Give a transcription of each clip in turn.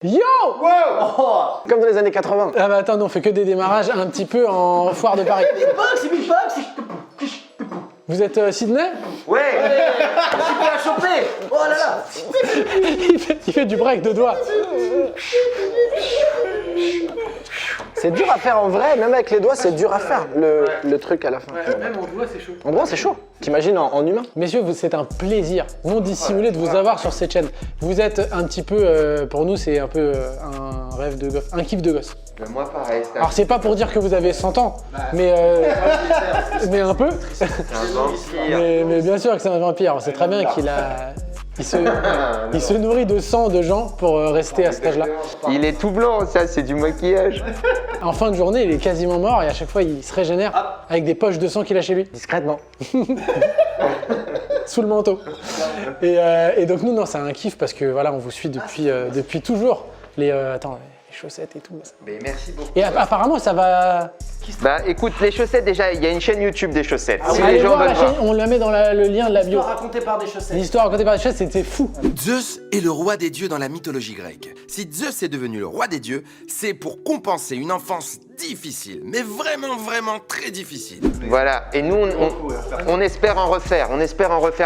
Yo! Wow. Comme dans les années 80. Ah bah attends, non, on fait que des démarrages un petit peu en foire de Paris. C'est beatbox. Vous êtes Sydney? Ouais. Je suis pas à choper. Oh là là. il fait du break de doigts. C'est dur à faire en vrai, même avec les doigts, c'est dur à faire le truc à la fin. Même en doigts, c'est chaud. En gros, c'est chaud. T'imagines en humain? Messieurs, c'est un plaisir non dissimulé de vous avoir sur cette chaîne. Vous êtes un petit peu, pour nous, c'est un peu un rêve de gosse, un kiff de gosse. Moi pareil. Alors c'est pas pour dire que vous avez 100 ans, mais un peu. C'est un vampire. Mais bien sûr que c'est un vampire. On sait très bien il se nourrit de sang de gens pour rester à cet âge-là. Il est tout blanc, ça c'est du maquillage. En fin de journée, il est quasiment mort et à chaque fois, il se régénère avec des poches de sang qu'il a chez lui, Discrètement. sous le manteau. Et donc nous, non, c'est un kiff parce que voilà, on vous suit depuis toujours. Les chaussettes et tout. Ça. Mais merci beaucoup. Et apparemment, ça va. Bah écoute, les chaussettes déjà, il y a une chaîne YouTube des chaussettes. Si Allez les gens voir la veulent chaîne, voir. on la met dans le lien de la bio. Raconté par des chaussettes. L'histoire racontée par les chaussettes, c'était fou. Zeus est le roi des dieux dans la mythologie grecque. Si Zeus est devenu le roi des dieux, c'est pour compenser une enfance difficile, mais vraiment très difficile. Voilà, et nous on espère en refaire,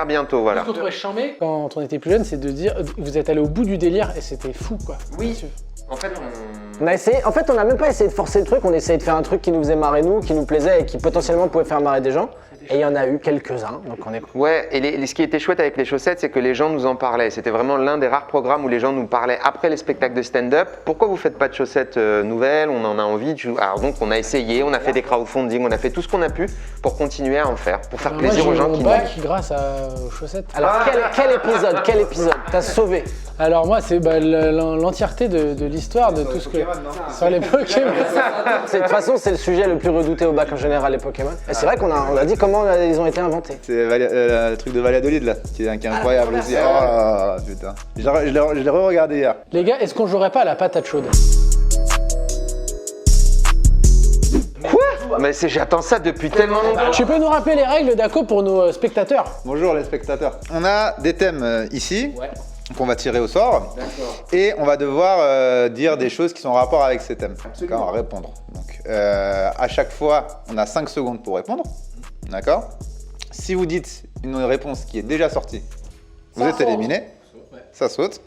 bientôt, voilà. Ce qu'on trouvait charmé quand on était plus jeune, c'est de dire vous êtes allé au bout du délire et c'était fou quoi. Oui. En fait, On a essayé, en fait, on n'a même pas essayé de forcer le truc, on essayait de faire un truc qui nous faisait marrer nous, qui nous plaisait et qui potentiellement pouvait faire marrer des gens. Et il y en a eu quelques-uns, donc on est cool. ouais, et ce qui était chouette avec les chaussettes, c'est que les gens nous en parlaient. C'était vraiment l'un des rares programmes où les gens nous parlaient après les spectacles de stand-up. Pourquoi vous faites pas de chaussettes nouvelles? On en a envie. Alors donc on a essayé, on a fait des crowdfunding, on a fait tout ce qu'on a pu pour continuer à en faire, pour faire plaisir aux gens qui bac manquent. grâce aux chaussettes. Alors, quel épisode t'as sauvé? Alors moi, c'est l'entièreté de l'histoire de tout ce que... Sur les Pokémon. De toute façon, c'est le sujet le plus redouté au bac en général, les Pokémon. Et c'est vrai qu'on a dit comment ils ont été inventés. C'est le truc de Valladolid là, qui est incroyable aussi. Oh putain. Je l'ai re-regardé hier. Les gars, est-ce qu'on jouerait pas à la patate chaude? Quoi? Mais j'attends ça depuis tellement longtemps. Tu peux nous rappeler les règles d'Aco pour nos spectateurs? Bonjour les spectateurs. On a des thèmes ici. Qu'on va tirer au sort et on va devoir dire des choses qui sont en rapport avec ces thèmes. D'accord, on va répondre. Donc, à chaque fois, on a 5 secondes pour répondre. D'accord. Si vous dites une réponse qui est déjà sortie, vous êtes éliminé. Ça saute.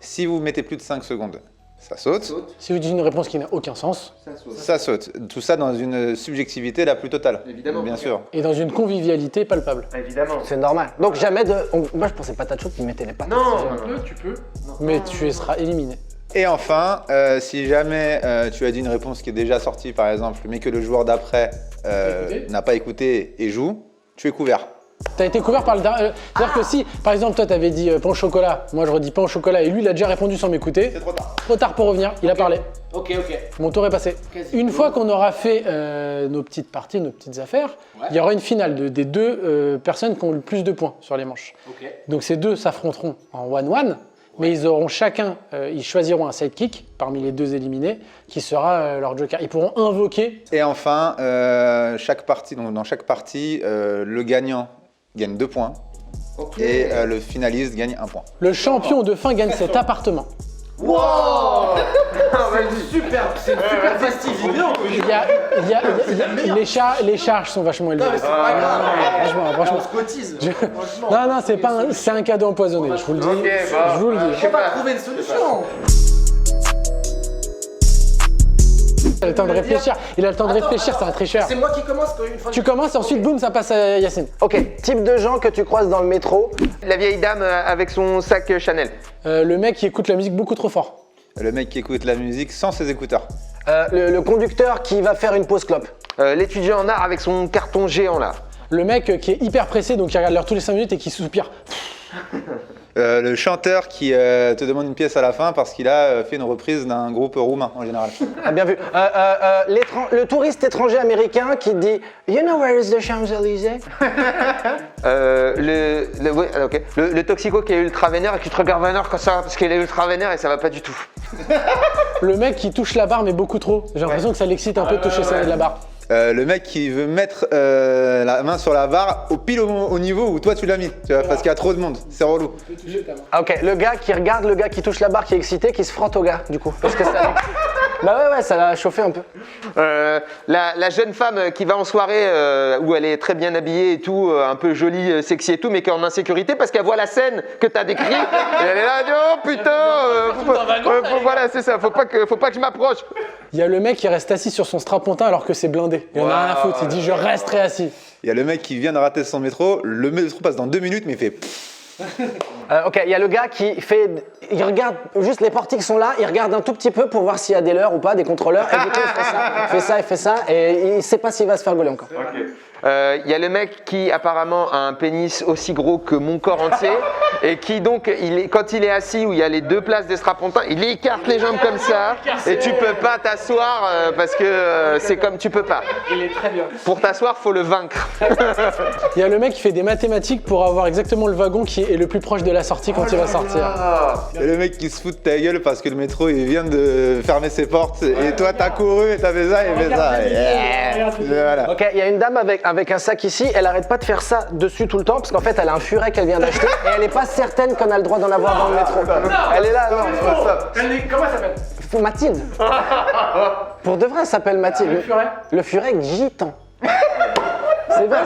Si vous mettez plus de 5 secondes, ça saute. Si vous dites une réponse qui n'a aucun sens. Ça saute. Tout ça dans une subjectivité la plus totale. Évidemment. Bien sûr. Et dans une convivialité palpable. Évidemment. C'est normal. Donc jamais de... Moi je pensais patate chaude, ils mettaient les patates. Non. Tu peux. Mais tu seras éliminé. Et enfin, si jamais tu as dit une réponse qui est déjà sortie par exemple, mais que le joueur d'après n'a pas écouté et joue, tu es couvert. T'as été couvert par le dernier. C'est-à-dire que si, par exemple, toi t'avais dit pain au chocolat, moi je redis pain au chocolat et lui il a déjà répondu sans m'écouter. C'est trop tard. Trop tard pour revenir, il a parlé. Ok. Mon tour est passé. Une fois qu'on aura fait nos petites parties, nos petites affaires, il y aura une finale des deux personnes qui ont le plus de points sur les manches. Ok. Donc ces deux s'affronteront en 1-1, mais ils auront chacun, ils choisiront un sidekick parmi les deux éliminés qui sera leur joker. Ils pourront invoquer. Et enfin, dans chaque partie, le gagnant gagne 2 points et le finaliste gagne 1 point. Le champion de fin gagne cet appartement. Wow. C'est une super festive vidéo. Les charges sont vachement élevées. C'est pas grave. Franchement. On se cotise. Non, c'est un cadeau empoisonné, je vous le dis. Je vous le dis. On va trouver une solution. Il a le temps de réfléchir. C'est un tricheur. C'est moi qui commence une fois. Tu commences et ensuite, boum, ça passe à Yacine. Ok, type de gens que tu croises dans le métro. La vieille dame avec son sac Chanel. Le mec qui écoute la musique beaucoup trop fort. Le mec qui écoute la musique sans ses écouteurs. Le conducteur qui va faire une pause clope. L'étudiant en art avec son carton géant là. Le mec qui est hyper pressé, donc qui regarde l'heure tous les 5 minutes et qui soupire. Le chanteur qui te demande une pièce à la fin parce qu'il a fait une reprise d'un groupe roumain en général. Ah, bien vu. Le touriste étranger américain qui dit « You know where is the Champs-Élysées ?» Le toxico qui est ultra vénère et qui te regarde vénère comme ça parce qu'il est ultra vénère et ça va pas du tout. Le mec qui touche la barre mais beaucoup trop. J'ai l'impression que ça l'excite un peu de toucher la barre. le mec qui veut mettre la main sur la barre pile au niveau où toi tu l'as mis, tu vois, parce qu'il y a trop de monde, c'est relou. Ah, ok, le gars qui regarde le gars qui touche la barre, qui est excité, qui se frotte au gars, du coup. Parce que ça. Bah ouais, ça l'a chauffé un peu. La jeune femme qui va en soirée où elle est très bien habillée et tout, un peu jolie, sexy et tout, mais qui est en insécurité parce qu'elle voit la scène que t'as décrite et elle est là, oh putain, voilà, c'est ça, faut pas que je m'approche. Il y a le mec qui reste assis sur son strapontin alors que c'est blindé. Il en a rien à foutre, il dit je resterai assis. Il y a le mec qui vient de rater son métro, le métro passe dans 2 minutes, mais il fait. Ok, il y a le gars qui fait. Il regarde juste les portiques sont là, il regarde un tout petit peu pour voir s'il y a des leurres ou pas, des contrôleurs, et du coup il fait ça, et il sait pas s'il va se faire gauler encore. Il y a le mec qui apparemment a un pénis aussi gros que mon corps entier et qui donc, quand il est assis où il y a les 2 places des strapontins, il écarte les jambes comme ça et tu peux pas t'asseoir parce que c'est comme tu peux pas. Il est très bien. Pour t'asseoir, faut le vaincre. Il y a le mec qui fait des mathématiques pour avoir exactement le wagon qui est le plus proche de la sortie quand il va sortir. Il y a le mec qui se fout de ta gueule parce que le métro il vient de fermer ses portes et toi t'as couru et t'as fait ça et fait ça. Et voilà. Ok, il y a une dame avec un sac ici, elle arrête pas de faire ça dessus tout le temps parce qu'en fait elle a un furet qu'elle vient d'acheter et elle est pas certaine qu'on a le droit d'en avoir dans le métro. Elle est là, non. Comment elle s'appelle? Mathilde. Pour de vrai, elle s'appelle Mathilde. Le furet? Le furet gitan. C'est vrai,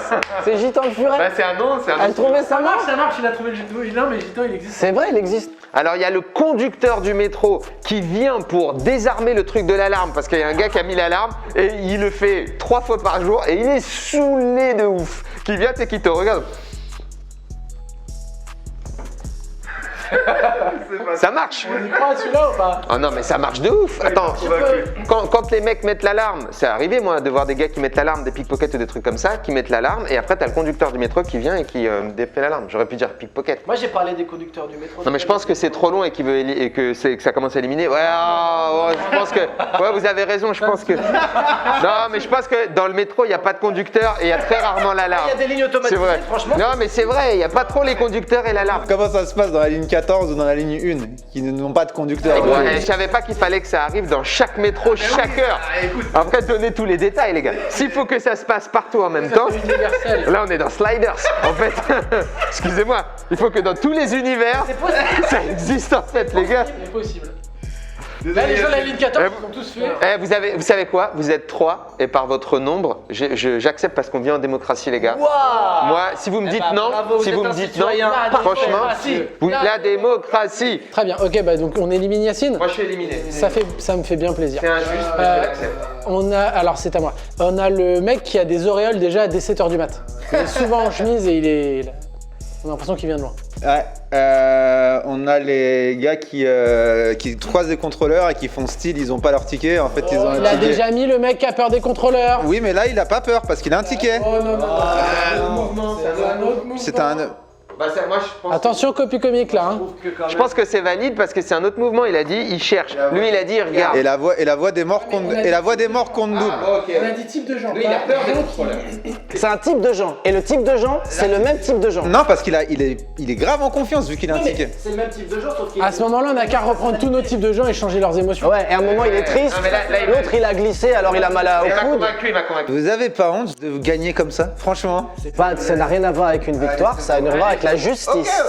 c'est gitan le furet. Bah, c'est un nom, Elle trouvait ça marche. Ça marche, il a trouvé le gitan. Non, mais le gitan, il existe. C'est vrai, il existe. Alors il y a le conducteur du métro qui vient pour désarmer le truc de l'alarme parce qu'il y a un gars qui a mis l'alarme et il le fait 3 fois par jour et il est saoulé de ouf. Qui vient et qui te regarde. Ça marche. On y croit celui-là ou pas? Oh non mais ça marche de ouf. Attends, quand les mecs mettent l'alarme, c'est arrivé moi de voir des gars qui mettent l'alarme, des pickpockets ou des trucs comme ça, qui mettent l'alarme et après t'as le conducteur du métro qui vient et qui défait l'alarme. J'aurais pu dire pickpocket. Moi, j'ai parlé des conducteurs du métro. Non mais je pense que c'est trop long et, que ça commence à éliminer. Ouais, je pense que... Ouais, vous avez raison, je pense que... Non mais je pense que dans le métro, il n'y a pas de conducteur et il y a très rarement l'alarme. Il y a des lignes automatisées, C'est vrai. franchement. Non mais c'est vrai, il n'y a pas trop les conducteurs et l'alarme. Comment ça se passe dans la ligne 14 ou dans la ligne 1 qui n'ont pas de conducteur? Je savais pas qu'il fallait que ça arrive dans chaque métro, chaque heure. Après, donnez tous les détails, les gars. S'il faut que ça se passe partout en même temps, là, on est dans Sliders. En fait, excusez-moi, il faut que dans tous les univers, ça existe en fait, les gars. C'est possible. Là, les gens de la ligne 14 ils ont tous fait. Vous savez quoi? Vous êtes 3 et par votre nombre, j'accepte parce qu'on vit en démocratie, les gars. Moi, si vous me dites non, si vous me dites non, franchement, la démocratie. Très bien, ok, bah donc on élimine Yacine. Moi, je suis éliminé. Ça me fait bien plaisir. C'est injuste, mais je l'accepte. Alors c'est à moi. On a le mec qui a des auréoles déjà dès 7h du mat. Il est souvent en chemise et on a l'impression qu'il vient de loin. Ouais, on a les gars qui croisent des contrôleurs et qui font style, ils ont pas leur ticket, en fait ils ont un Il a ticket. déjà mis le mec qui a peur des contrôleurs. Oui, mais là il a pas peur parce qu'il a un ticket. Oh non, non, C'est un... Bah, moi, je pense Attention, copie comique là. Hein. Je pense que c'est valide parce que c'est un autre mouvement. Il a dit, il cherche. Lui, il a dit, regarde. Et la voix des morts compte, double. On a dit type de gens. Lui, il a peur des contrôleurs. C'est un type de gens. Et le type de gens, c'est le même type de gens. Non, parce qu'il est grave en confiance vu qu'il a un ticket. C'est le même type de gens, sauf qu'il À ce moment-là, on n'a qu'à reprendre tous nos types de gens et changer leurs émotions. Ouais, et à un moment il est triste, Non, mais là, il- l'autre il a glissé alors il a mal Il au m'a coude. convaincu, il m'a convaincu. Vous avez pas honte de gagner comme ça, franchement? Bah, ça n'a rien à voir avec une victoire, ça a à voir avec la justice.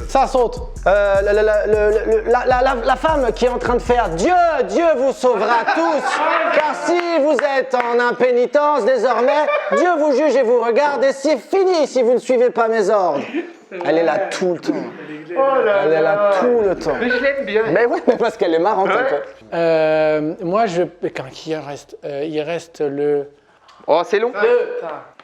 Ça saute. La femme qui est en train de faire Dieu vous sauvera tous, car si vous êtes en impénitence désormais, Dieu vous juge et vous regarde et c'est fini si vous ne suivez pas mes ordres. Elle est là tout le temps. Elle est là tout le temps. Mais je l'aime bien. Mais oui, mais parce qu'elle est marrante un peu. Moi, qui reste il reste le... Oh, c'est long.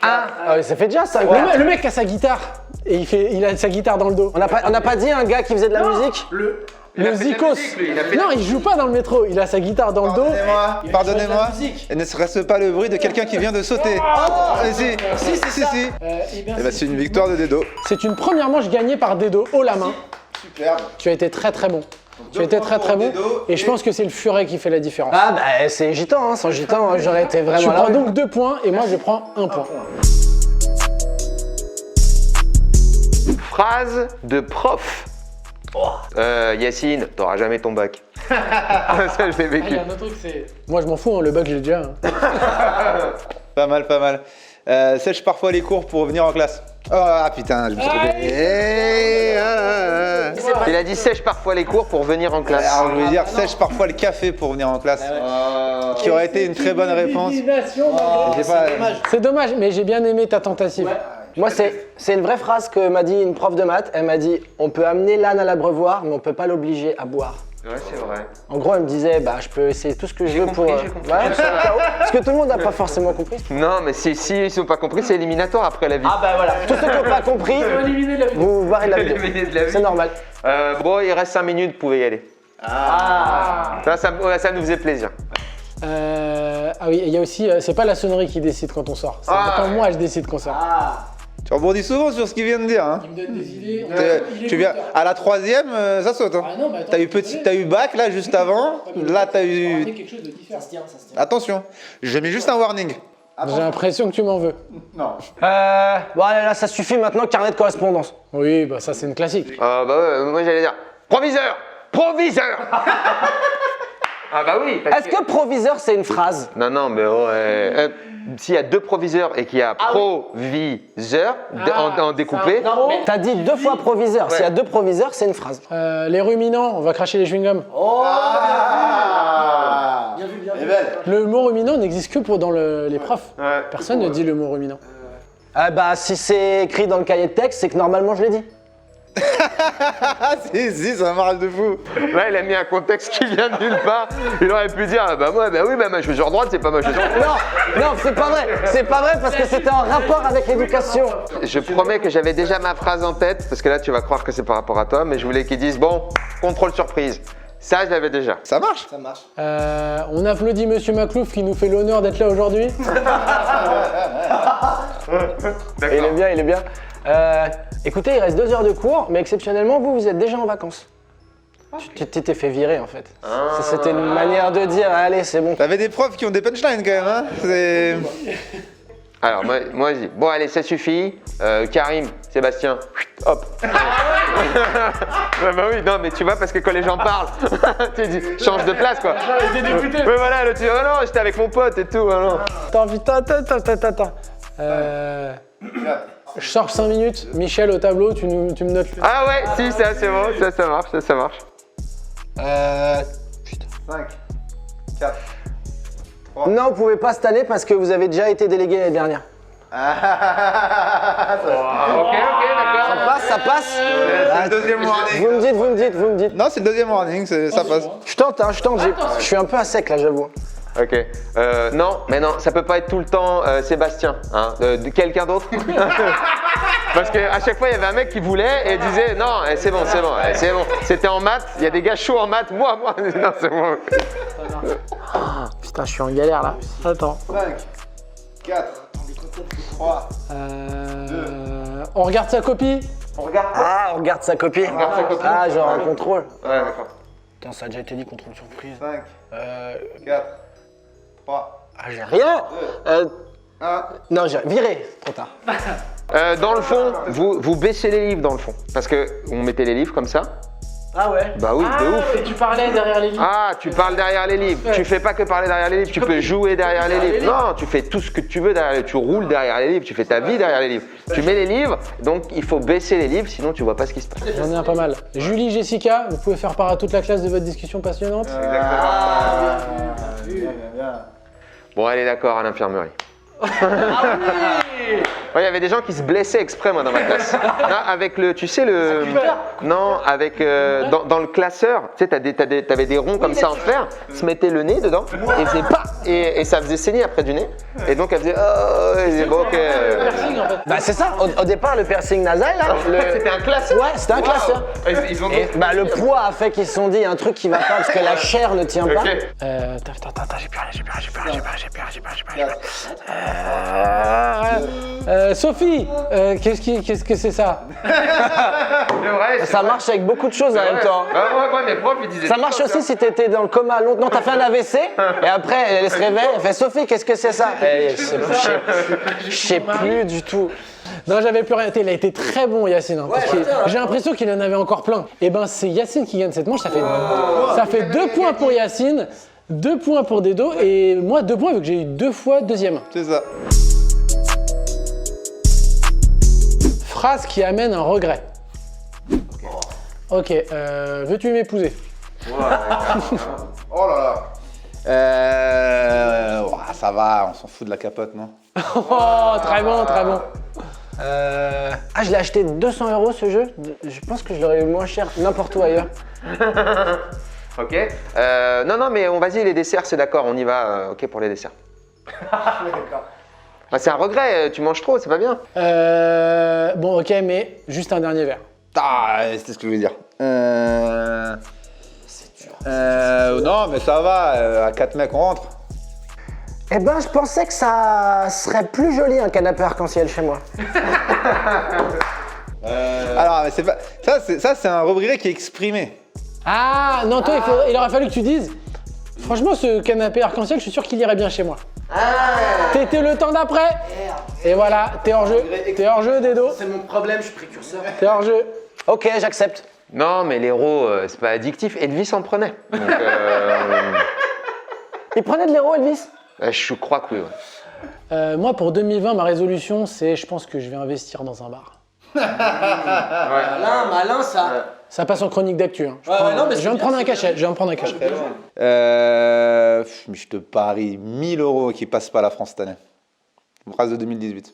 Ah, ça fait déjà 5 Le mec a sa guitare. Et il a sa guitare dans le dos. On n'a pas dit un gars qui faisait de la musique Le Il a fait de la Zikos. musique, lui, il a fait de Non, il joue pas dans le métro. Il a sa guitare dans le dos. Pardonnez-moi. Et ne serait-ce pas le bruit de quelqu'un qui vient de sauter? Si. Eh bien, Et bah c'est une victoire de Dedo. c'est une première manche gagnée par Dedo haut la main. Superbe. Tu as été très très bon. Tu as été très très bon. Et je pense que c'est le furet qui fait la différence. Ah bah c'est gitan, hein. Sans gitan j'aurais été Tu vraiment là. prends donc 2 points et moi je prends 1 point. Phrase de prof. Yacine, t'auras jamais ton bac. Ça, je l'ai vécu. Moi je m'en fous, hein, le bac j'ai déjà. hein. Pas mal, pas mal. Sèche parfois les cours pour venir en classe. Oh ah, putain, je me suis trompé. Il a dit sèche parfois les cours pour venir en classe. Alors je voulais dire sèche parfois le café pour venir en classe. Qui aurait été une très bonne réponse. J'ai pas- C'est dommage, mais j'ai bien aimé ta tentative. Moi, c'est une vraie phrase que m'a dit une prof de maths. Elle m'a dit on peut amener l'âne à l'abreuvoir, mais on peut pas l'obliger à boire. Ouais, c'est vrai. En gros, elle me disait bah je peux essayer tout ce que je veux compris, pour. j'ai compris. Ouais, parce que tout le monde n'a pas forcément compris. Non, mais si ils n'ont pas compris, c'est éliminatoire après la vie. Ah bah voilà, tous ceux qui n'ont pas compris, Éliminer la vidéo. vous barrez de la vidéo. Éliminer de la vie. C'est normal. Bon, il reste 5 minutes, vous pouvez y aller. Ça nous faisait plaisir. Ah oui, il y a aussi, c'est pas la sonnerie qui décide quand on sort. C'est quand moi je décide qu'on sort. Tu rebondis souvent sur ce qu'il vient de dire. Hein. Il me donne des idées. Tu viens à la 3e, ça saute. Hein. Ah non, mais attends, T'as eu bac là juste avant. Là t'as eu. quelque chose de différent. Attention, j'ai mis juste un warning. J'ai l'impression que tu m'en veux. Bon allez, là ça suffit maintenant, carnet de correspondance. Oui, bah ça c'est une classique. Bah ouais, moi j'allais dire proviseur. Ah bah oui. parce Est-ce que proviseur c'est une phrase? Non, mais ouais. S'il y a 2 proviseurs et qu'il y a proviseur en découpé. T'as dit 2 fois proviseur. S'il y a 2 proviseurs, c'est une phrase. Les ruminants, on va cracher les chewing-gums. Le mot ruminant n'existe que dans les profs. Ouais. Personne ne dit le mot ruminant. Ah bah si c'est écrit dans le cahier de texte, c'est que normalement je l'ai dit. Ah si, ça marche de fou. Là, il a mis un contexte qui vient de nulle part. Il aurait pu dire bah moi, bah oui, bah ma chaussure droite, c'est pas ma chaussure droite. Non, c'est pas vrai. C'est pas vrai parce que c'était en rapport avec l'éducation. Je promets que j'avais déjà ma phrase en tête, parce que là, tu vas croire que c'est par rapport à toi, mais je voulais qu'ils disent bon, contrôle surprise. Ça, je l'avais déjà. Ça marche. On applaudit Monsieur Maclouf qui nous fait l'honneur d'être là aujourd'hui. Il est bien, il est bien. Écoutez, il reste 2 heures de cours, mais exceptionnellement, vous êtes déjà en vacances. Tu t'étais fait virer en fait. C'était une manière de dire allez, c'est bon. T'avais des profs qui ont des punchlines quand même. Hein. C'est. Alors, moi, je dis bon, allez, ça suffit. Karim, Sébastien, hop. bah oui, non, mais tu vois, parce que quand les gens parlent, tu dis change de place quoi. J'étais dégoûté. Mais voilà, là, tu dis oh non, j'étais avec mon pote et tout. Oh, non. Attends. Je sors 5 minutes. Michel au tableau, tu me notes. Ah ouais, si, ça, c'est bon, ça marche, ça marche. 5, 4. Non, vous pouvez pas cette année parce que vous avez déjà été délégué l'année dernière. Ok, d'accord. Ça passe. C'est le deuxième warning. Vous me dites. Non, c'est le deuxième warning, ça passe. Je tente. Je suis un peu à sec là, j'avoue. Ok. Non, mais non, ça peut pas être tout le temps Sébastien. Hein. De quelqu'un d'autre. Parce qu'à chaque fois, il y avait un mec qui voulait et disait non, c'est bon. C'était en maths, il y a des gars chauds en maths, moi. Non, c'est bon. Putain, je suis en galère là. Attends. 5, 4, 3. On regarde sa copie. On regarde sa copie. Ah, genre un contrôle. Ouais, d'accord. Putain, ça a déjà été dit, contrôle surprise. 5, 4, 3. Ah, j'ai rien. 1. Non, j'ai viré. Trop tard. Dans le fond, vous baissez les livres dans le fond. Parce que on mettait les livres comme ça. Ah ouais. Bah oui, de ouf. Et tu parlais derrière les livres. Ah, tu parles derrière les livres. Tu fais pas que parler derrière les livres, tu peux jouer derrière les livres. Non, tu fais tout ce que tu veux derrière les livres. Tu roules derrière les livres, tu fais ta vie derrière les livres. Tu mets les livres, donc il faut baisser les livres, sinon tu vois pas ce qui se passe. J'en ai un pas mal. Julie, Jessica, vous pouvez faire part à toute la classe de votre discussion passionnante. Bon, elle est d'accord à l'infirmerie. Ouais, il y avait des gens qui se blessaient exprès, moi, dans ma classe. Non, avec le, tu sais, le... Non, avec... dans le classeur, tu sais, t'avais des ronds comme ça en fer, se mettait le nez dedans, et faisait pas, et ça faisait saigner après du nez. Et donc, elle faisait... Oh, et disait, bon, ok... Bah c'est ça, au départ le piercing nasal là, C'était un classeur. Ouais, c'était un classeur. Ils ont... Et bah le poids a fait qu'ils se sont dit un truc qui va pas parce que la chair ne tient pas. Ok. Attends, j'ai plus rien. Sophie, qu'est-ce que c'est ça? C'est vrai, Ça marche avec beaucoup de choses en même temps. Ouais, mes profs, ils disaient... Ça marche aussi si t'étais dans le coma longtemps. Non, t'as fait un AVC et après elle se réveille, elle fait Sophie, qu'est-ce que c'est ça? Je sais plus du tout. Non, j'avais plus rien. Il a été très bon, Yacine. Parce que j'ai l'impression qu'il en avait encore plein. Et ben, c'est Yacine qui gagne cette manche. Ça fait 2 points pour Yacine. 2 points pour Dedo et moi 2 points vu que j'ai eu 2 fois deuxième. C'est ça. Phrase qui amène un regret. Ok, veux-tu m'épouser? Oh là là. Ouah, ça va, on s'en fout de la capote, non? Oh, très bon, très bon. Ah, je l'ai acheté 200 € ce jeu. Je pense que je l'aurais eu moins cher n'importe où ailleurs. Ok. Non, mais vas-y, les desserts, c'est d'accord, on y va. Ok pour les desserts. D'accord. Bah, c'est un regret, tu manges trop, c'est pas bien. Bon, ok, mais juste un dernier verre. Ah, c'était ce que je voulais dire. Non, mais ça va, à 4 mecs, on rentre. Eh ben, je pensais que ça serait plus joli un canapé arc-en-ciel chez moi. Alors, mais c'est pas... Ça, c'est un regret qui est exprimé. Ah, non, toi, il aurait fallu que tu dises. Franchement, ce canapé arc-en-ciel, je suis sûr qu'il irait bien chez moi. T'étais le temps d'après. Et voilà, t'es hors jeu. T'es hors jeu, Dedo. C'est mon problème, je suis précurseur. T'es hors jeu. Ok, j'accepte. Non, mais l'héros, c'est pas addictif. Elvis en prenait. Donc, Il prenait de l'héros, Elvis? je crois que oui. Ouais. Moi, pour 2020, ma résolution, c'est je pense que je vais investir dans un bar. Malin, ça. Ça passe en chronique d'actu. Hein. non, mais Je viens de prendre un cachet. Je viens de prendre un cachet. Mais je te parie 1000 € qui passe pas la France cette année. Phrase de 2018.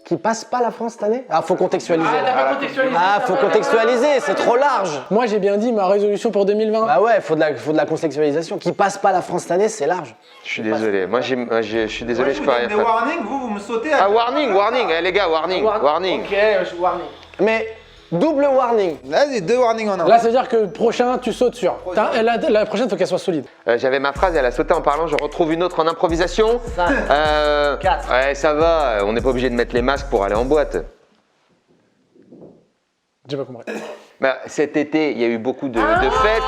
Qui passe pas la France cette année? Ah, faut contextualiser. T'as pas contextualisé. Ah, faut contextualiser, c'est trop large. Moi, j'ai bien dit ma résolution pour 2020. Bah ouais, faut de la contextualisation. Qui passe pas la France cette année, c'est large. Je suis désolé. Moi, je suis désolé, je peux rien faire. warning, vous me sautez Ah, warning. Eh, les gars, warning. Ok, je suis warning. Mais double warning. Vas-y, 2 warnings en un. Là, ça veut dire que le prochain, tu sautes sur. La prochaine, faut qu'elle soit solide. J'avais ma phrase, elle a sauté en parlant, je retrouve une autre en improvisation. 5, 4. Ouais, ça va, on n'est pas obligé de mettre les masques pour aller en boîte. J'ai pas compris. Bah, cet été, il y a eu beaucoup de fêtes.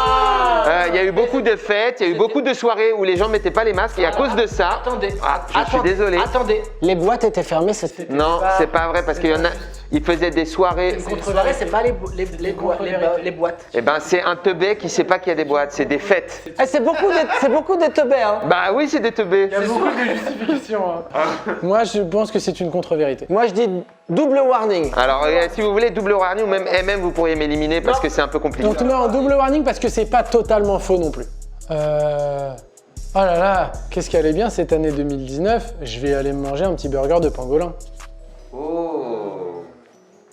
Il y a eu beaucoup de fêtes, il y a eu beaucoup de soirées où les gens mettaient pas les masques et à cause de ça. Attendez. Je suis désolé. Attendez. Les boîtes étaient fermées, c'était. Non, c'est pas vrai parce qu'il y en a. Ils faisaient des soirées. C'est pas les boîtes. Eh ben, c'est un teubé qui sait pas qu'il y a des boîtes, c'est des fêtes. Eh, c'est beaucoup des teubés, hein. Bah oui, c'est des teubés. Il y a beaucoup de justifications. Moi, je pense que c'est une contre-vérité. Moi, je dis double warning. Alors, si vous voulez double warning ou même MM, vous pourriez m'éliminer parce que c'est un peu compliqué. On te met en double warning parce que c'est pas totalement faux non plus. Oh là là, qu'est-ce qui allait bien cette année 2019? Je vais aller me manger un petit burger de pangolin.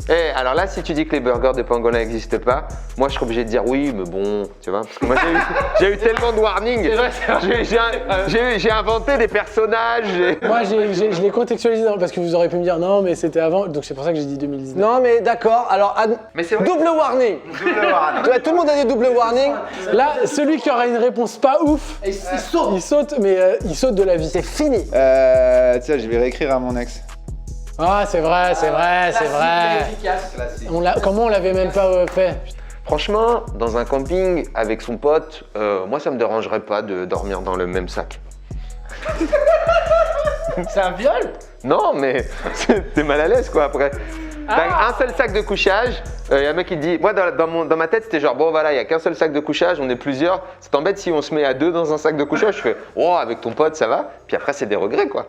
Eh, alors là, si tu dis que les burgers de pangolin n'existent pas, moi je serais obligé de dire oui, mais bon, tu vois, parce que moi j'ai eu tellement de warnings. J'ai inventé des personnages. Moi, je l'ai contextualisé parce que vous aurez pu me dire non, mais c'était avant, donc c'est pour ça que j'ai dit 2019. Non, mais d'accord. Alors, Mais c'est vrai. double warning. Tout le monde a des double warning. Là, celui qui aura une réponse pas ouf, Il saute. il saute, mais il saute de la vie. C'est fini. Tiens, je vais réécrire à mon ex. Ah, c'est vrai, c'est vrai, c'est vrai. Efficace. Comment on l'avait même pas fait? Franchement, dans un camping avec son pote, moi ça me dérangerait pas de dormir dans le même sac. C'est un viol? Non, mais t'es mal à l'aise quoi après. T'as un seul sac de couchage, y a un mec qui te dit, moi dans ma tête c'était genre bon voilà, il y a qu'un seul sac de couchage, on est plusieurs, ça t'embête si on se met à 2 dans un sac de couchage? Je fais oh avec ton pote ça va, puis après c'est des regrets quoi.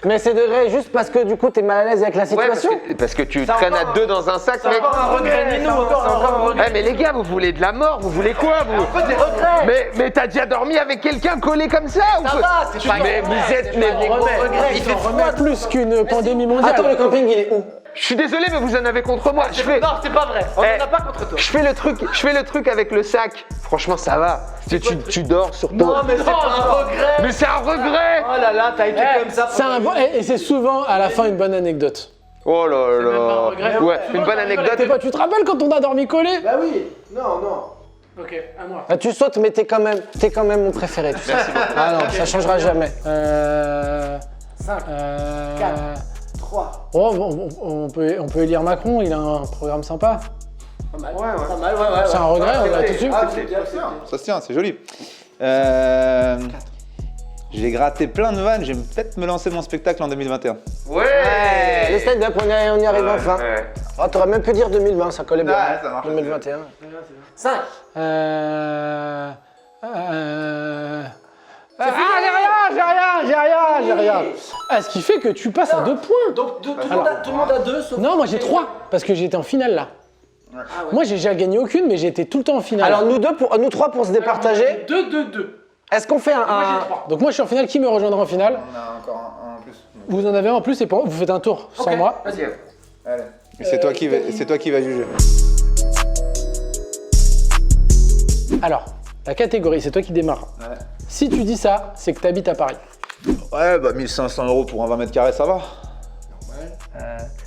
Mais c'est degré juste parce que du coup, t'es mal à l'aise avec la Ouais, situation. parce que tu traînes à 2 dans un sac, mec. Encore un regret, Nino. C'est encore un regret. Eh mais les gars, vous voulez de la mort, vous voulez quoi vous? Des regrets. Mais t'as déjà dormi avec quelqu'un collé comme ça ou Ça quoi? va, c'est pas Mais grave. vous êtes C'est les pas des gros regrets. Il fait froid. Plus qu'une pandémie mondiale. Attends, le camping, il est où? Je suis désolé, mais vous en avez contre moi. Non, c'est pas vrai. On Eh, en a pas contre toi. Je fais le truc avec le sac. Franchement, ça va. Tu dors sur ton. Non, mais c'est pas un regret. Mais c'est un regret. Oh là là, t'as été comme ça. C'est un bon, et c'est souvent à la fin une bonne anecdote. Oh là même pas un là. regret. Ouais, une bonne anecdote. Tu te rappelles quand on a dormi collé? Bah oui. Non. Ok, à moi. Ah, tu sautes, mais t'es quand même mon préféré. Tu sais. Merci beaucoup. Ah non, ça changera jamais. 5, 4, 3. Oh, on peut élire Macron, il a un programme sympa. Pas mal. Ouais. C'est un regret, on l'a tout de suite. Ça se tient, c'est joli. J'ai gratté plein de vannes, je vais peut-être me lancer mon spectacle en 2021. Ouais. Le stand-up, on y arrive enfin. Ouais. Oh, t'aurais même pu dire 2020, ça collait bien. Ouais, ça marche. 2021. 5. regarde. Ah, ce qui fait que tu passes à 2 points. Donc tout le monde a 2 sauf. Non, moi j'ai 3, parce que j'étais en finale là. Moi j'ai déjà gagné aucune, mais j'étais tout le temps en finale. Alors nous trois pour se départager. 2. Est-ce qu'on fait un... Donc moi je suis en finale, qui me rejoindra en finale? On a encore un en plus. Vous en avez un en plus et vous faites un tour sans moi. Vas-y. Allez. Et c'est toi qui va juger. Alors, la catégorie, c'est toi qui démarres. Ouais. Si tu dis ça, c'est que tu habites à Paris. Ouais, bah 1500 € pour un 20 mètres carrés, ça va.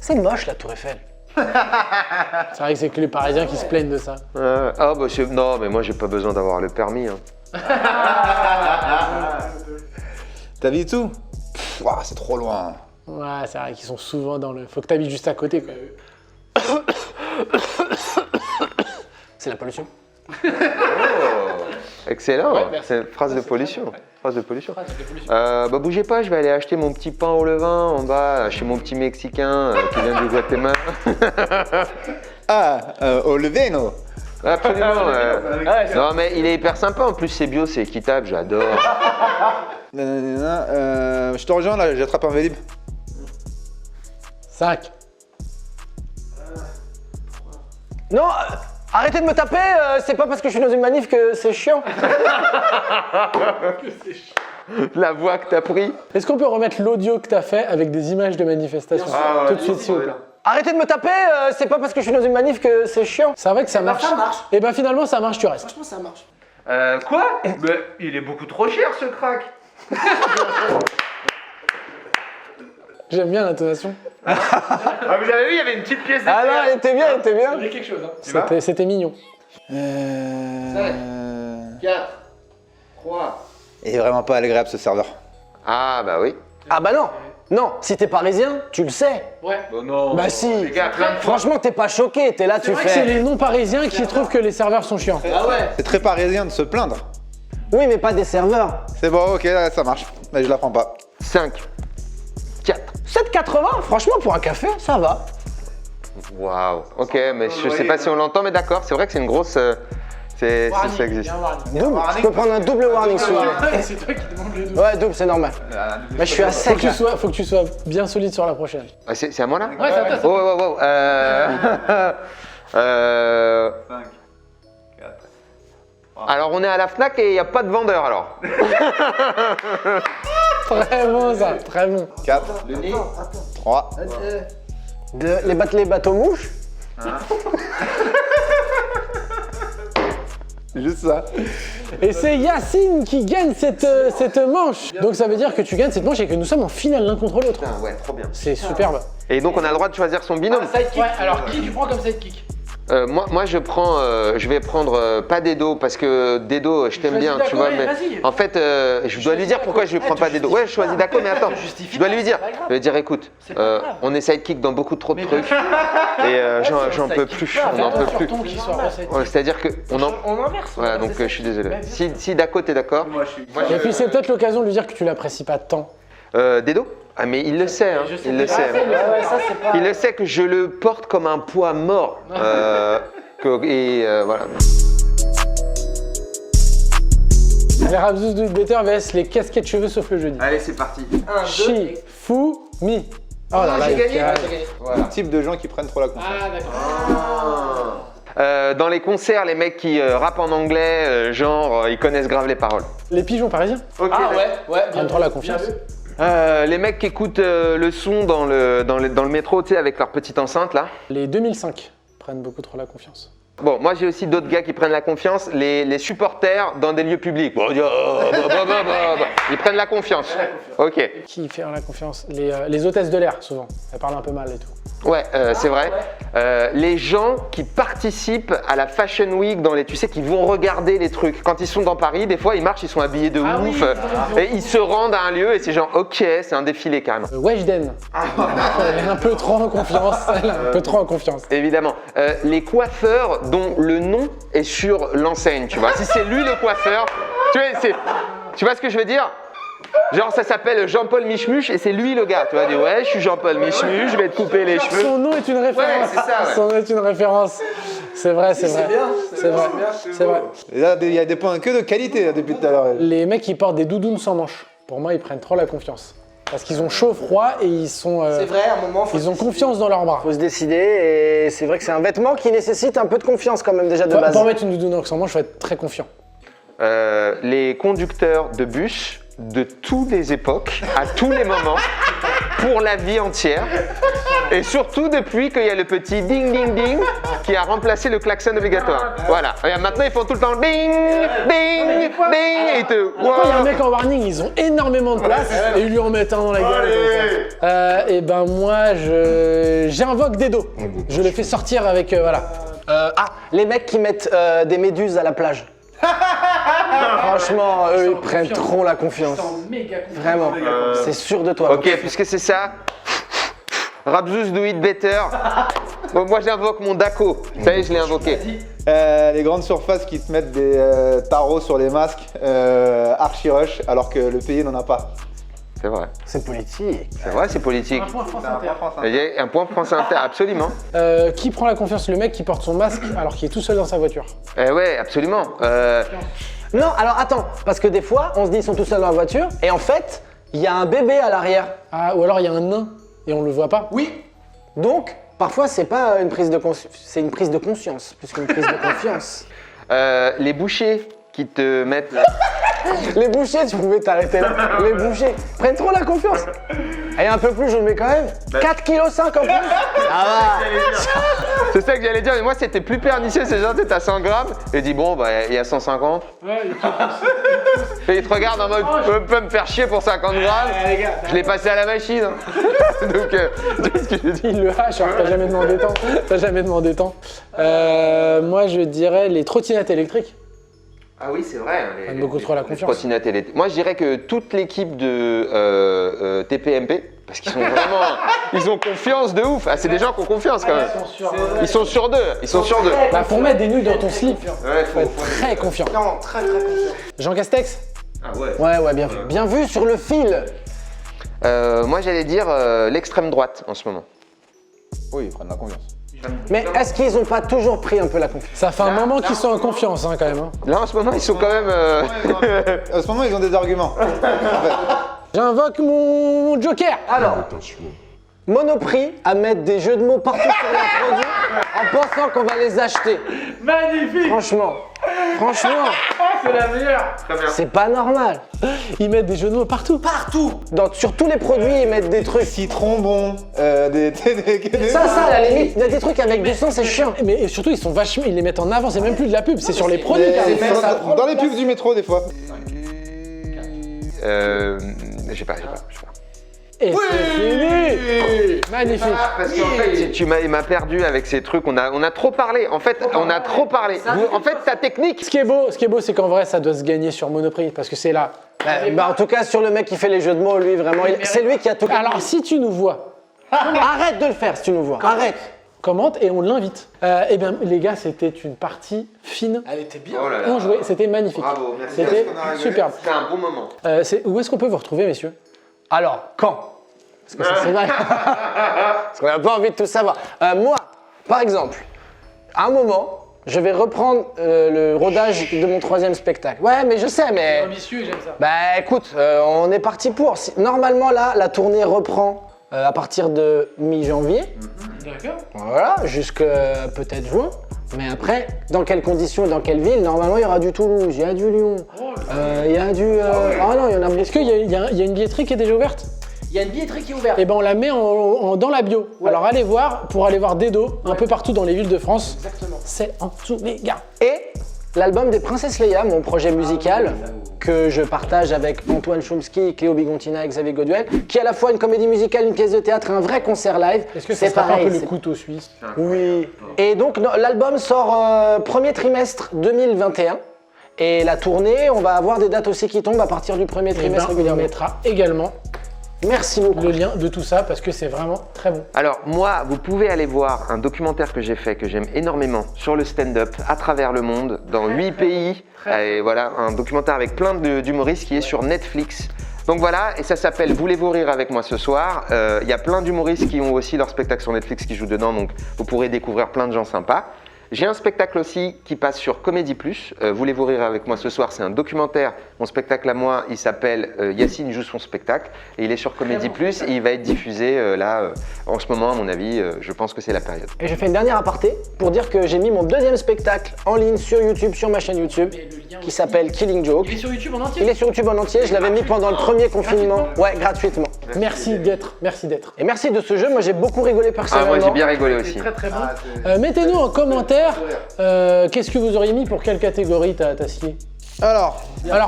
C'est moche la Tour Eiffel. C'est vrai que c'est que les Parisiens qui se plaignent de ça. Ah bah non, mais moi j'ai pas besoin d'avoir le permis. Hein. T'habites où? Ouah, c'est trop loin. Ouais, c'est vrai qu'ils sont souvent dans le... Faut que tu habites juste à côté quoi. C'est la pollution. Excellent, c'est une phrase de pollution. Phrase de pollution. Bah bougez pas, je vais aller acheter mon petit pain au levain en bas chez mon petit Mexicain qui vient du Guatemala. Au Leveno. Absolument. Non mais il est hyper sympa, en plus c'est bio, c'est équitable, j'adore. Je te rejoins là, j'attrape un Vélib. 5. Non, arrêtez de me taper, c'est pas parce que je suis dans une manif que c'est chiant. La voix que t'as pris. Est-ce qu'on peut remettre l'audio que tu as fait avec des images de manifestation tout de suite s'il vous plaît? Arrêtez de me taper, c'est pas parce que je suis dans une manif que c'est chiant. C'est vrai que ça marche. ça marche. Et ben finalement ça marche, tu restes. Franchement, ça marche. Quoi? Mais il est beaucoup trop cher ce crack. J'aime bien l'intonation. Ah, vous avez vu, il y avait une petite pièce de Ah non, il était bien, il était bien. Il y a quelque chose. Hein. C'était mignon. 4, 3. Il est vraiment pas agréable ce serveur. Ah bah oui. Ah bah non. Non, si t'es parisien, tu le sais. Ouais. Bah non. Bah si. Les gars, plein de fois. Franchement, t'es pas choqué, t'es là, tu C'est vrai que c'est fais... les non-parisiens qui trouvent que les serveurs sont chiants. Ah ouais. C'est très parisien de se plaindre. Oui, mais pas des serveurs. C'est bon, ok, là, ça marche. Mais je la prends pas. 5, 4. 7,80, franchement, pour un café, ça va. Waouh. Ok, mais je sais pas si on l'entend, mais d'accord, c'est vrai que c'est une grosse... ça existe. Double, je peux prendre un double warning si vous voulez. C'est toi qui demandes le double. Ouais, double, c'est normal. Mais je suis à sec. Faut que tu sois bien solide sur la prochaine. Ah, c'est à moi là? Ouais, c'est à toi. Oh, Alors on est à la Fnac et il n'y a pas de vendeur alors. Très bon ça, très bon. 4, 3. Les bateaux mouches. Juste ça. Et c'est Yacine qui gagne cette manche. Donc ça veut dire que tu gagnes cette manche et que nous sommes en finale l'un contre l'autre. Putain, ouais, trop bien. C'est superbe. Et donc on a le droit de choisir son binôme. Sidekick. Ouais, alors qui tu prends comme sidekick? Moi je vais prendre pas Dedo parce que Dedo je t'aime bien, tu vois, mais en fait je dois lui dire pourquoi je lui prends pas Dedo. Ouais, je choisis Daco, mais attends, je dois lui dire. Je vais dire écoute, on est sidekick dans beaucoup trop de trucs et j'en peux plus, on n'en peut plus. Ouais, c'est-à-dire que on inverse. Voilà, donc je suis désolé. Si Daco t'es d'accord. Et puis c'est peut-être l'occasion de lui dire que tu l'apprécies pas tant. Dedo? Ah mais il le sait, hein, il le sait. Il le sait que je le porte comme un poids mort. Voilà. Les Rabzus Do It Better vs les casquettes cheveux sauf le jeudi. Allez, c'est parti. 1, 2. Shifumi. Oh là là, J'ai il gagné. est Voilà. Type de gens qui prennent trop la confiance. Ah d'accord. Dans les concerts, les mecs qui rappent en anglais, ils connaissent grave les paroles. Les pigeons parisiens Ok. Ah ouais, bien prennent trop la confiance. Les mecs qui écoutent le son dans le métro, tu sais, avec leur petite enceinte là. Les 2005 prennent beaucoup trop la confiance. Bon, moi j'ai aussi d'autres gars qui prennent la confiance, les supporters dans des lieux publics. Bon, ils prennent la confiance. Ok. Qui fait la confiance? Les hôtesses de l'air, souvent. Elles parlent un peu mal et tout. Ouais, c'est vrai. Les gens qui participent à la Fashion Week, tu sais, qui vont regarder les trucs. Quand ils sont dans Paris, des fois ils marchent, ils sont habillés de ouf. Et ils se rendent à un lieu et c'est genre, ok, c'est un défilé carrément. Weshden. Elle est un peu trop en confiance. Elle est un peu trop en confiance. Évidemment. Les coiffeurs dont le nom est sur l'enseigne, tu vois. Si c'est lui le coiffeur, tu vois ce que je veux dire? Genre ça s'appelle Jean-Paul Michmuche et c'est lui le gars. Tu vas dire ouais, je suis Jean-Paul Michmuche, je vais te couper les cheveux. Son nom est une référence. Ouais, c'est ça, ouais. Son nom est une référence. C'est vrai, c'est vrai. C'est vrai. C'est vrai. Et là, il y a des points que de qualité là, depuis tout à l'heure. Les mecs qui portent des doudounes sans manches, pour moi, ils prennent trop la confiance. Parce qu'ils ont chaud, froid et ils sont. C'est vrai, à un moment, Ils ont confiance dans leurs bras. faut se décider et c'est vrai que c'est un vêtement qui nécessite un peu de confiance quand même déjà de base. Pour mettre une doudoune sans manche, il faut être très confiant. Les conducteurs de bus de toutes les époques, à tous les moments, pour la vie entière. Et surtout depuis qu'il y a le petit ding ding ding qui a remplacé le klaxon obligatoire. Voilà. Et maintenant ils font tout le temps ding ding ding et te. Quand il y a un mec en warning, ils ont énormément de place et ils lui en mettent un dans la gueule. Et ben moi, j'invoque Dedo. Je le fais sortir avec voilà. Les mecs qui mettent des méduses à la plage. Franchement, eux, ils prennent trop la confiance. Vraiment, c'est sûr de toi. Ok, puisque c'est ça. Rabzouz do it better. Bon, moi j'invoque mon Daco. Ça y est, je l'ai invoqué. Les grandes surfaces qui se mettent des tarots sur les masques, archi rush, alors que le pays n'en a pas. C'est vrai. C'est politique. C'est vrai, c'est politique. Un point France Inter. Il y a un point France Inter, absolument. Qui prend la confiance? Le mec qui porte son masque alors qu'il est tout seul dans sa voiture. Ouais, absolument. Non, alors attends, parce que des fois, on se dit ils sont tout seuls dans la voiture et en fait, il y a un bébé à l'arrière. Ah, ou alors il y a un nain et on le voit pas. Oui. Donc, parfois, c'est pas une prise de conscience, c'est une prise de conscience plus qu'une prise de confiance. Les bouchers qui te mettent. Les bouchers, tu pouvais t'arrêter là. Les bouchers prennent trop la confiance. Et un peu plus, je le mets quand même. 4,5 kg en plus. Ah C'est ça que j'allais dire, mais moi c'était plus pernicieux, c'est genre t'es à 100 grammes et dis bon bah il y a 150. Et il te regarde en mode tu peux me faire chier pour 50 grammes. Je l'ai passé à la machine. Donc tu vois ce que je veux dire. Il le hache alors que t'as jamais demandé tant. T'as jamais demandé tant. Moi je dirais les trottinettes électriques. Ah oui, c'est vrai. Ça donne beaucoup trop la confiance. Trottinettes électriques. Moi je dirais que toute l'équipe de TPMP, parce qu'ils sont vraiment. Ils ont confiance de ouf. Ah, c'est des gens qui ont confiance quand même. Ils sont sur deux. Ils sont sur deux. Bah pour mettre des nouilles dans ton slip, Ouais, faut être très confiant. Non, très confiant. Jean Castex? Ah ouais. Ouais, bien vu. Bien vu sur le fil. Moi j'allais dire l'extrême droite en ce moment. Oui, ils prennent la confiance. Mais est-ce qu'ils ont pas toujours pris un peu la confiance? Ça fait un moment qu'ils sont en confiance quand même. Là en ce moment ils sont quand même. En ce moment, ils ont des arguments. En fait. J'invoque mon joker. Alors, Monoprix à mettre des jeux de mots partout sur leurs produits en pensant qu'on va les acheter. Magnifique. Franchement, C'est la meilleure. c'est pas normal. Ils mettent des jeux de mots partout. Sur tous les produits, ils mettent des trucs. Citron bon, des Ça, à la limite, il y a des trucs avec du sang, c'est chiant. Mais surtout ils sont vachement, ils les mettent en avant. C'est même plus de la pub, c'est sur les produits. carrément. dans les pubs du métro des fois. J'ai pas. Et c'est fini. Magnifique. Parce qu'en fait, tu m'as perdu avec ces trucs. On a trop parlé. En fait, on a trop parlé. En fait, ta technique. Ce qui est beau, c'est qu'en vrai, ça doit se gagner sur Monoprix parce que c'est là. En tout cas, sur le mec qui fait les jeux de mots, lui, vraiment, c'est lui qui a tout. Alors, si tu nous vois, Arrête de le faire si tu nous vois. Arrête. commente et on l'invite. Eh bien, les gars, c'était une partie fine. Elle était bien. Oh là là. On jouait, c'était magnifique. Bravo, merci. C'était Parce qu'on a rigolé. superbe. C'était un bon moment. Où est-ce qu'on peut vous retrouver, messieurs? Alors, quand? Parce que ça, c'est mal. Parce qu'on n'a pas envie de tout savoir. Moi, par exemple, à un moment, je vais reprendre le rodage de mon 3e spectacle. Ouais, mais je sais, mais... Ambitieux, j'aime ça. Bah écoute, on est parti pour. Normalement, là, la tournée reprend à partir de mi-janvier. D'accord. Voilà, jusqu'à peut-être juin. Mais après, dans quelles conditions, dans quelle ville? Normalement, il y aura du Toulouse, il y a du Lyon, il y a du... Ah non, il y en a beaucoup. Est-ce qu'il y a une billetterie qui est déjà ouverte? Il y a une billetterie qui est ouverte. Eh ben on la met dans la bio. Alors allez voir, pour aller voir Dedo, un peu partout dans les villes de France. Exactement. C'est en dessous, les gars. Et l'album des Princesses Leia, mon projet musical, que je partage avec Antoine Chomsky, Cléo Bigontina et Xavier Goduel, qui est à la fois une comédie musicale, une pièce de théâtre et un vrai concert live. Est-ce que c'est ça sera pas un pareil, peu le c'est- couteau suisse? Oui. Et donc l'album sort premier trimestre 2021. Et la tournée, on va avoir des dates aussi qui tombent à partir du premier Eh ben, trimestre on régulièrement. mettra également Merci beaucoup. le lien de tout ça parce que c'est vraiment très bon. Alors moi, vous pouvez aller voir un documentaire que j'ai fait, que j'aime énormément, sur le stand-up à travers le monde, dans 8 pays. Et voilà, un documentaire avec plein d'humoristes qui est sur Netflix. Donc voilà, et ça s'appelle Voulez-vous rire avec moi ce soir. Il y a plein d'humoristes qui ont aussi leur spectacle sur Netflix qui jouent dedans, donc vous pourrez découvrir plein de gens sympas. J'ai un spectacle aussi qui passe sur Comédie Plus. Voulez-vous rire avec moi ce soir? C'est un documentaire. Mon spectacle à moi, il s'appelle Yacine joue son spectacle. Et il est sur Comédie Plus et il va être diffusé en ce moment, à mon avis. Je pense que c'est la période. Et je fais une dernière aparté pour dire que j'ai mis mon deuxième spectacle en ligne sur YouTube, sur ma chaîne YouTube, qui s'appelle Killing Joke. Il est sur YouTube en entier. Il est sur YouTube en entier, je l'avais mis pendant le premier confinement. Ouais, gratuitement. Merci d'être. Et merci de ce jeu, moi j'ai beaucoup rigolé personnellement. Moi j'ai bien rigolé aussi. Très très bon. Mettez-nous en commentaire qu'est-ce que vous auriez mis pour quelle catégorie t'as scié. Alors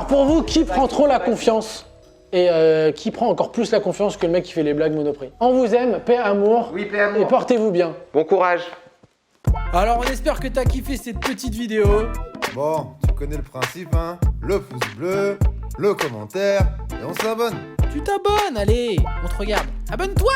pour vous, qui prend trop la confiance et qui prend encore plus la confiance que le mec qui fait les blagues Monoprix? On vous aime, paix, amour, Oui, paix, amour. et portez-vous bien. Bon courage. Alors on espère que t'as kiffé cette petite vidéo. Bon, tu connais le principe, hein? Le pouce bleu, le commentaire, et on s'abonne. Tu t'abonnes, allez, on te regarde. Abonne-toi!